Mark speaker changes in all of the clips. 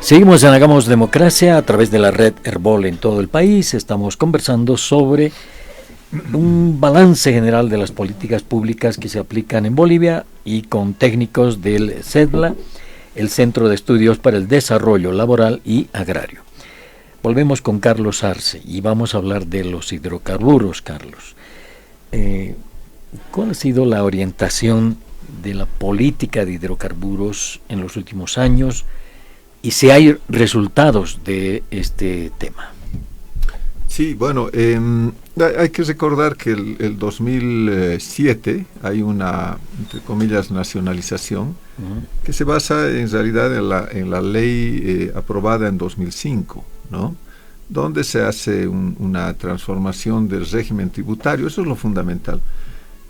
Speaker 1: Seguimos en Hagamos Democracia a través de la red Herbol en todo el país. Estamos conversando sobre un balance general de las políticas públicas que se aplican en Bolivia y con técnicos del CEDLA, el Centro de Estudios para el Desarrollo Laboral y Agrario. Volvemos con Carlos Arce y vamos a hablar de los hidrocarburos, Carlos. ¿Cuál ha sido la orientación de la política de hidrocarburos en los últimos años y si hay resultados de este tema?
Speaker 2: Sí, bueno, hay que recordar que el 2007 hay una, entre comillas, nacionalización que se basa en realidad en la ley aprobada en 2005, ¿no? Donde se hace una transformación del régimen tributario. Eso es lo fundamental.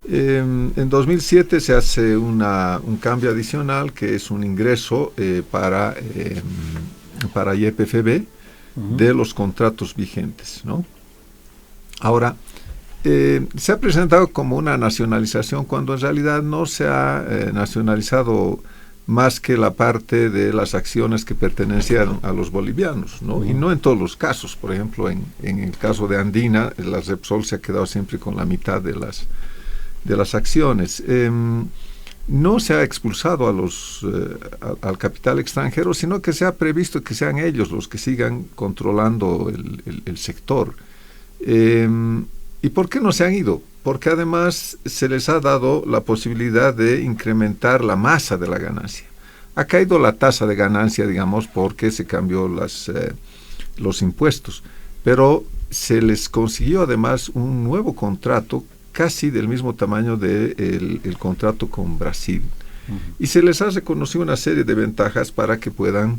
Speaker 2: En 2007 se hace un cambio adicional que es un ingreso para YPFB de los contratos vigentes, ¿no? Ahora, se ha presentado como una nacionalización cuando en realidad no se ha nacionalizado más que la parte de las acciones que pertenecían a los bolivianos, ¿no? Y no en todos los casos. Por ejemplo, en el caso de Andina, la Repsol se ha quedado siempre con la mitad de las acciones. No se ha expulsado al capital extranjero, sino que se ha previsto que sean ellos los que sigan controlando el sector. ¿Y por qué no se han ido? Porque además se les ha dado la posibilidad de incrementar la masa de la ganancia. Ha caído la tasa de ganancia, digamos, porque se cambió los impuestos, pero se les consiguió además un nuevo contrato casi del mismo tamaño del contrato con Brasil. Y se les ha reconocido una serie de ventajas para que puedan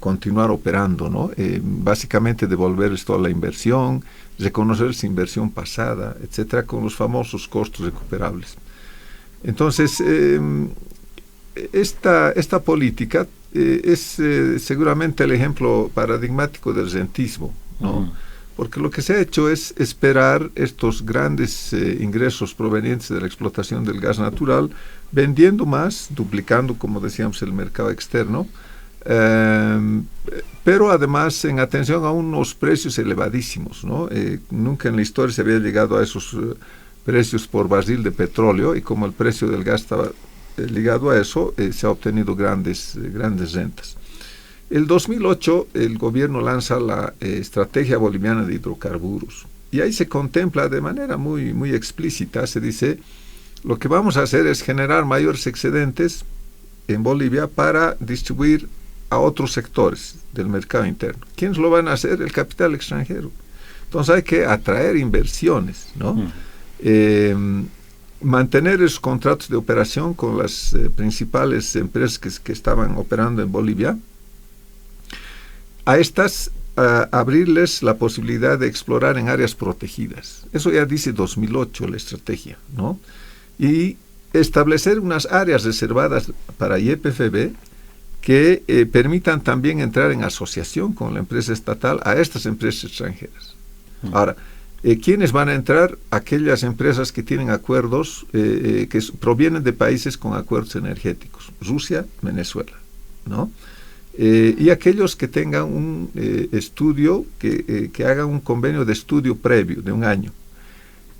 Speaker 2: continuar operando, ¿no? Básicamente devolverles toda la inversión, reconocer su inversión pasada, etcétera, con los famosos costos recuperables. Entonces, esta política es seguramente el ejemplo paradigmático del rentismo, ¿no? Porque lo que se ha hecho es esperar estos grandes ingresos provenientes de la explotación del gas natural, vendiendo más, duplicando, como decíamos, el mercado externo, pero además en atención a unos precios elevadísimos, ¿no? Nunca en la historia se había llegado a esos precios por barril de petróleo, y como el precio del gas estaba ligado a eso, se ha obtenido grandes rentas. El 2008 el gobierno lanza la Estrategia Boliviana de Hidrocarburos, y ahí se contempla de manera muy, muy explícita, se dice, lo que vamos a hacer es generar mayores excedentes en Bolivia para distribuir a otros sectores del mercado interno. ¿Quiénes lo van a hacer? El capital extranjero. Entonces hay que atraer inversiones, ¿no? Mantener esos contratos de operación con las principales empresas que estaban operando en Bolivia. A estas abrirles la posibilidad de explorar en áreas protegidas. Eso ya dice 2008 la estrategia, ¿no? Y establecer unas áreas reservadas para YPFB que permitan también entrar en asociación con la empresa estatal a estas empresas extranjeras. Ahora, ¿quiénes van a entrar? Aquellas empresas que tienen acuerdos que provienen de países con acuerdos energéticos, Rusia, Venezuela, ¿no? Y aquellos que tengan un estudio, que hagan un convenio de estudio previo de un año.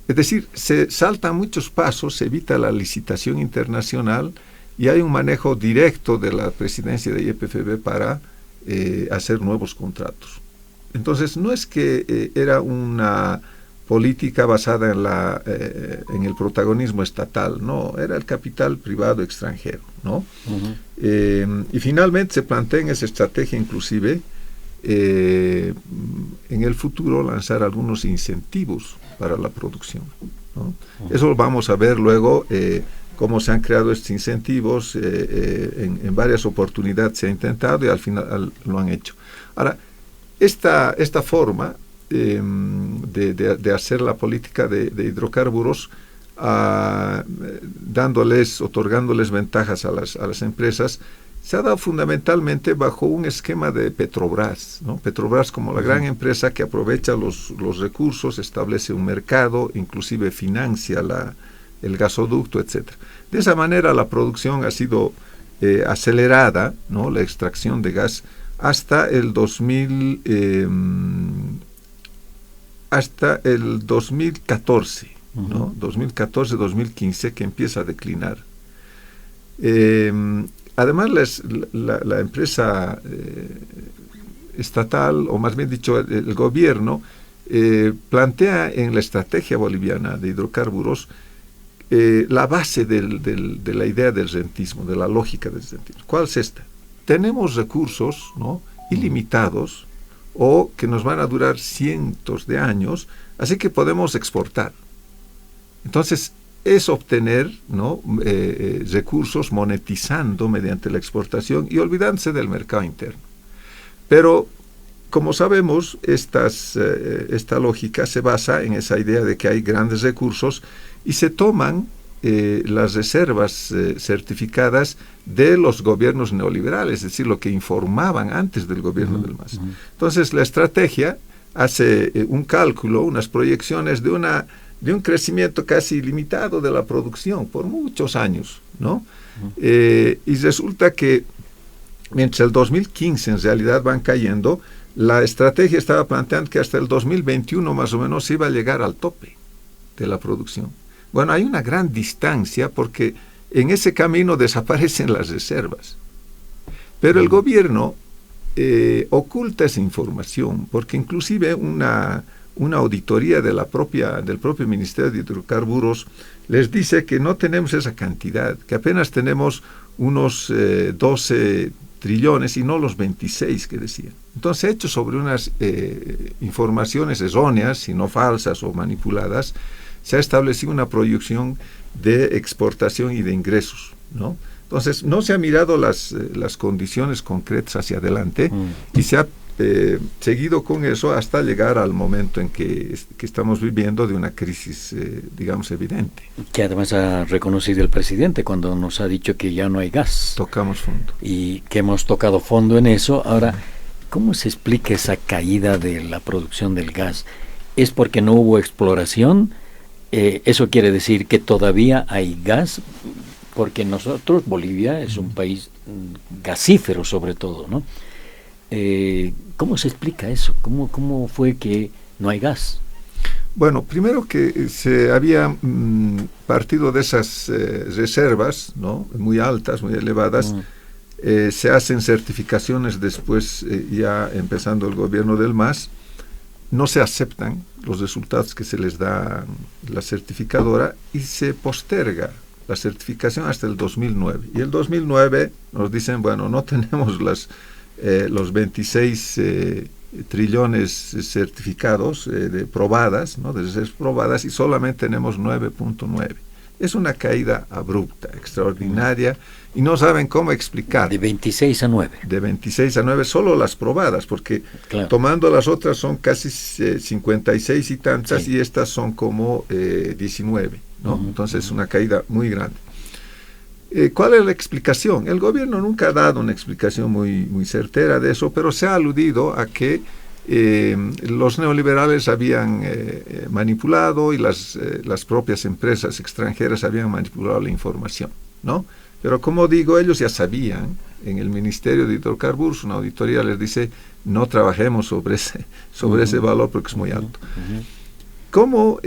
Speaker 2: Es decir, se saltan muchos pasos, se evita la licitación internacional y hay un manejo directo de la presidencia de YPFB para hacer nuevos contratos. Entonces, no es que era una política basada en el protagonismo estatal, no, era el capital privado extranjero, ¿no? Y finalmente se plantea en esa estrategia inclusive en el futuro lanzar algunos incentivos para la producción, ¿no? Eso lo vamos a ver luego, cómo se han creado estos incentivos, en varias oportunidades se ha intentado y al final lo han hecho. Ahora, esta forma de hacer la política de hidrocarburos, otorgándoles ventajas a las empresas, se ha dado fundamentalmente bajo un esquema de Petrobras, ¿no? Petrobras como la gran empresa que aprovecha los recursos, establece un mercado, inclusive financia el gasoducto, etc. De esa manera la producción ha sido acelerada, ¿no?, la extracción de gas hasta el 2014, ¿no? 2014-2015, que empieza a declinar. Además, la empresa estatal, o más bien dicho, el gobierno, plantea en la estrategia boliviana de hidrocarburos la base de la idea del rentismo, de la lógica del rentismo. ¿Cuál es esta? Tenemos recursos, ¿no?, ilimitados, o que nos van a durar cientos de años, así que podemos exportar. Entonces, es obtener, ¿no?, recursos monetizando mediante la exportación y olvidándose del mercado interno. Pero, como sabemos, esta lógica se basa en esa idea de que hay grandes recursos y se toman las reservas certificadas de los gobiernos neoliberales, es decir, lo que informaban antes del gobierno del MAS. Entonces, la estrategia hace un cálculo, unas proyecciones de un crecimiento casi ilimitado de la producción por muchos años, ¿no? Y resulta que mientras el 2015 en realidad van cayendo, la estrategia estaba planteando que hasta el 2021 más o menos se iba a llegar al tope de la producción. Bueno, hay una gran distancia porque en ese camino desaparecen las reservas. Pero el gobierno oculta esa información, porque inclusive una auditoría del propio Ministerio de Hidrocarburos les dice que no tenemos esa cantidad, que apenas tenemos unos 12 trillones y no los 26 que decían. Entonces, hecho sobre unas informaciones erróneas, si no falsas o manipuladas, se ha establecido una proyección de exportación y de ingresos, ¿no? Entonces, no se han mirado las condiciones concretas hacia adelante y se ha seguido con eso hasta llegar al momento en que estamos viviendo de una crisis, digamos, evidente.
Speaker 1: Que además ha reconocido el presidente cuando nos ha dicho que ya no hay gas.
Speaker 2: Tocamos fondo.
Speaker 1: Y que hemos tocado fondo en eso. Ahora, ¿cómo se explica esa caída de la producción del gas? ¿Es porque no hubo exploración? ¿Eso quiere decir que todavía hay gas? Porque nosotros, Bolivia, es un país gasífero sobre todo, ¿no? ¿Cómo se explica eso? ¿Cómo fue que no hay gas?
Speaker 2: Bueno, primero que se había partido de esas reservas, ¿no?, muy altas, muy elevadas. Se hacen certificaciones después, ya empezando el gobierno del MAS. No se aceptan los resultados que se les da la certificadora y se posterga la certificación hasta el 2009. Y el 2009 nos dicen, bueno, no tenemos los 26 trillones certificados de probadas, ¿no?, de reservas probadas, y solamente tenemos 9.9. Es una caída abrupta, extraordinaria, y no saben cómo explicar.
Speaker 1: De 26 a 9.
Speaker 2: De 26 a 9, solo las probadas, porque claro, tomando las otras son casi 56 y tantas, sí, y estas son como 19, ¿no? Entonces es una caída muy grande. ¿Cuál es la explicación? El gobierno nunca ha dado una explicación muy certera de eso, pero se ha aludido a que los neoliberales habían manipulado y las propias empresas extranjeras habían manipulado la información, ¿no? Pero como digo, ellos ya sabían, en el Ministerio de Hidrocarburos, una auditoría les dice, no trabajemos sobre ese valor porque es muy alto. ¿Cómo?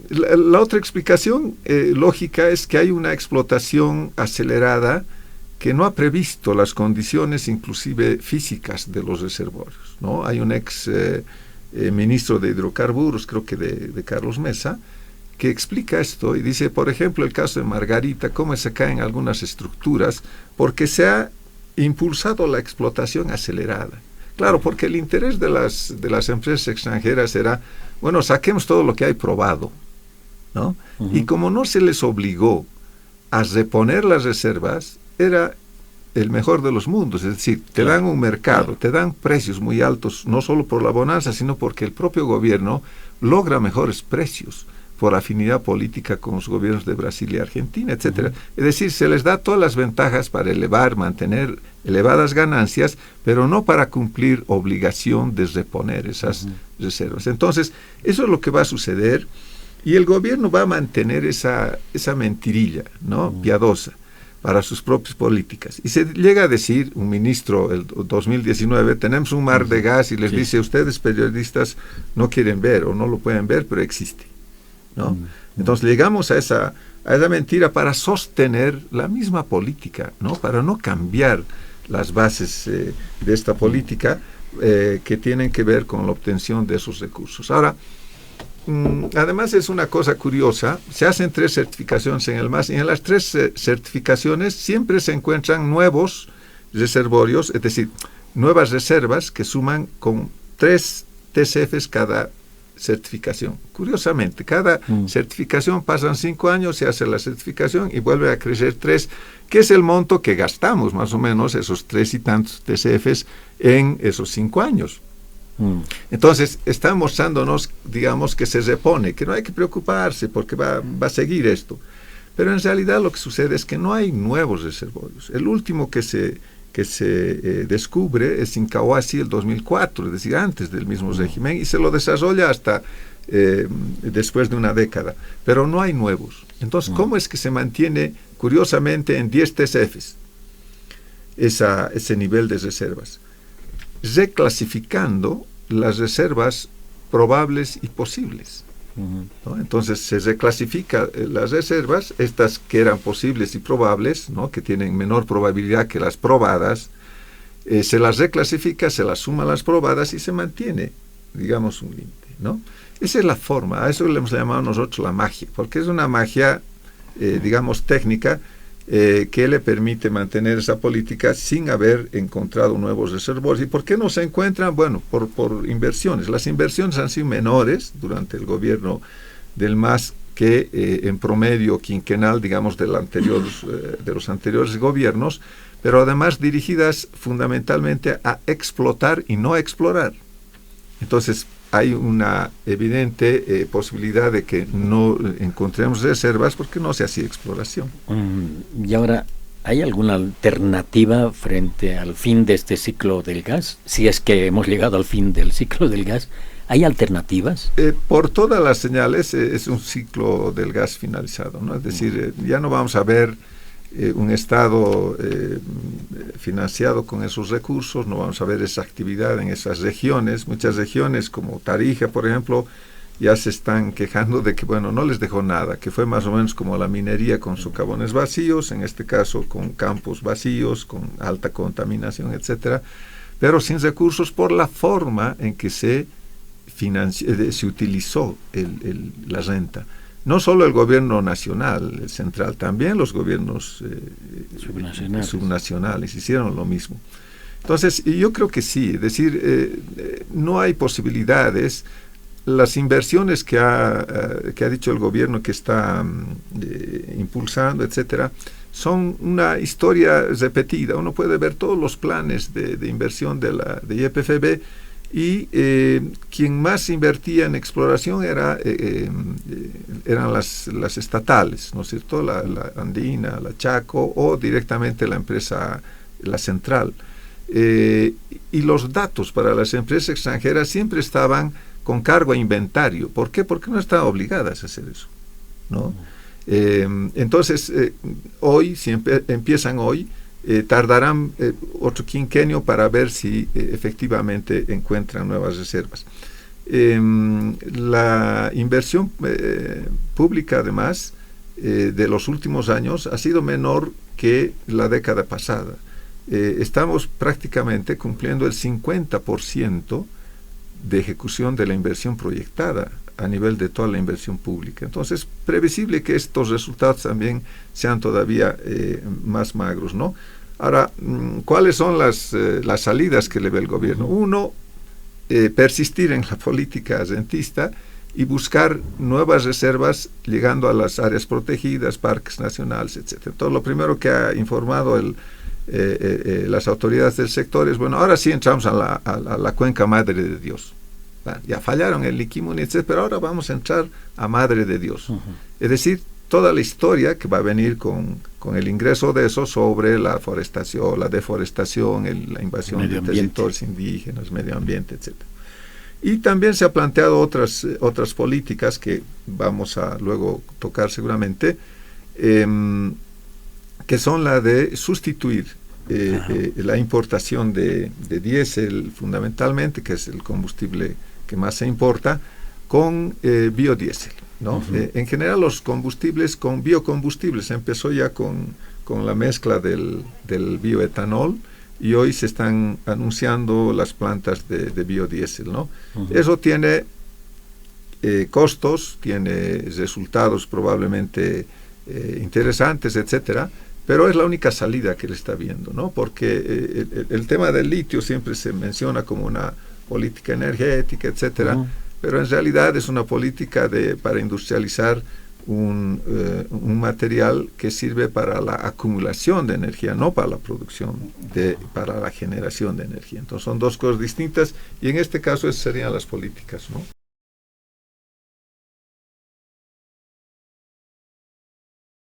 Speaker 2: La otra explicación lógica es que hay una explotación acelerada que no ha previsto las condiciones inclusive físicas de los reservorios, ¿no? Hay un ex ministro de hidrocarburos, creo que de Carlos Mesa, que explica esto y dice, por ejemplo, el caso de Margarita, cómo se caen algunas estructuras porque se ha impulsado la explotación acelerada. Claro, porque el interés de las empresas extranjeras era, bueno, saquemos todo lo que hay probado, ¿no? Y como no se les obligó a reponer las reservas, era el mejor de los mundos, es decir, te dan un mercado, te dan precios muy altos, no solo por la bonanza, sino porque el propio gobierno logra mejores precios por afinidad política con los gobiernos de Brasil y Argentina, etcétera. Es decir, se les da todas las ventajas para mantener elevadas ganancias, pero no para cumplir obligación de reponer esas reservas. Entonces, eso es lo que va a suceder, y el gobierno va a mantener esa mentirilla, ¿no?, piadosa. para sus propias políticas. Y se llega a decir, un ministro, el 2019, tenemos un mar de gas y les dice, ustedes periodistas no quieren ver o no lo pueden ver, pero existe, ¿no? Entonces llegamos a esa mentira para sostener la misma política, ¿no? Para no cambiar las bases de esta política que tienen que ver con la obtención de esos recursos. Ahora, además es una cosa curiosa, se hacen 3 certificaciones en el MAS y en las 3 certificaciones siempre se encuentran nuevos reservorios, es decir, nuevas reservas que suman con 3 TCFs cada certificación. Curiosamente, cada certificación pasan 5 años, se hace la certificación y vuelve a crecer 3, que es el monto que gastamos más o menos, esos 3 y tantos TCFs en esos 5 años. Entonces, está mostrándonos, digamos, que se repone, que no hay que preocuparse porque va a seguir esto. Pero en realidad lo que sucede es que no hay nuevos reservorios. El último que se descubre es Incahuasi el 2004, es decir, antes del mismo régimen, y se lo desarrolla hasta después de una década. Pero no hay nuevos. Entonces, ¿cómo es que se mantiene, curiosamente, en 10 TCFs ese nivel de reservas? Reclasificando las reservas probables y posibles, ¿no? Entonces se reclasifica las reservas, estas que eran posibles y probables, ¿no? Que tienen menor probabilidad que las probadas, se las reclasifica, se las suma a las probadas y se mantiene, digamos, un límite, ¿no? Esa es la forma, a eso le hemos llamado nosotros la magia, porque es una magia, digamos, técnica, que le permite mantener esa política sin haber encontrado nuevos reservorios. ¿Y por qué no se encuentran? Bueno, por inversiones. Las inversiones han sido menores durante el gobierno del MAS que en promedio quinquenal, digamos, de los anteriores gobiernos, pero además dirigidas fundamentalmente a explotar y no a explorar. Entonces, hay una evidente posibilidad de que no encontremos reservas porque no se hacía exploración.
Speaker 1: Y ahora, ¿hay alguna alternativa frente al fin de este ciclo del gas? Si es que hemos llegado al fin del ciclo del gas, ¿hay alternativas?
Speaker 2: Por todas las señales es un ciclo del gas finalizado, ¿no? Es decir, ya no vamos a ver un Estado financiado con esos recursos, no vamos a ver esa actividad en esas regiones. Muchas regiones como Tarija, por ejemplo, ya se están quejando de que, bueno, no les dejó nada, que fue más o menos como la minería con socavones vacíos, en este caso con campos vacíos, con alta contaminación, etcétera, pero sin recursos por la forma en que se utilizó la renta. No solo el gobierno nacional, el central, también los gobiernos subnacionales hicieron lo mismo. Entonces, yo creo que sí, es decir, no hay posibilidades. Las inversiones que ha dicho el gobierno que está impulsando, etcétera, son una historia repetida. Uno puede ver todos los planes de inversión de YPFB, y quien más invertía en exploración eran las estatales, ¿no es cierto? La Andina, la Chaco, o directamente la empresa, la central. Y los datos para las empresas extranjeras siempre estaban con cargo a inventario. ¿Por qué? Porque no estaban obligadas a hacer eso, ¿no? Entonces, hoy, si empiezan hoy, tardarán otro quinquenio para ver si efectivamente encuentran nuevas reservas. La inversión pública, además, de los últimos años ha sido menor que la década pasada. Estamos prácticamente cumpliendo el 50% de ejecución de la inversión proyectada a nivel de toda la inversión pública. Entonces, previsible que estos resultados también sean todavía más magros, ¿no? Ahora, ¿cuáles son las salidas que le ve el gobierno? Uno, persistir en la política rentista y buscar nuevas reservas llegando a las áreas protegidas, parques nacionales, etc. Entonces, lo primero que ha informado las autoridades del sector es, bueno, ahora sí entramos a la cuenca Madre de Dios. Ya fallaron el Liquimuni, etc., pero ahora vamos a entrar a Madre de Dios. Es decir, toda la historia que va a venir con el ingreso de eso sobre la forestación, la deforestación, la invasión de territorios indígenas, medio ambiente, etc. Y también se ha planteado otras políticas que vamos a luego tocar seguramente, que que son la de sustituir la importación de diésel fundamentalmente, que es el combustible que más se importa, con biodiesel, ¿no? En general los combustibles con biocombustibles, empezó ya con la mezcla del bioetanol, y hoy se están anunciando las plantas de biodiesel, ¿no? Eso tiene costos, tiene resultados probablemente interesantes, etcétera, pero es la única salida que le está viendo, ¿no? Porque el tema del litio siempre se menciona como una política energética, etcétera, pero en realidad es una política para industrializar un material que sirve para la acumulación de energía, no para la producción, para la generación de energía. Entonces son dos cosas distintas, y en este caso esas serían las políticas, ¿no?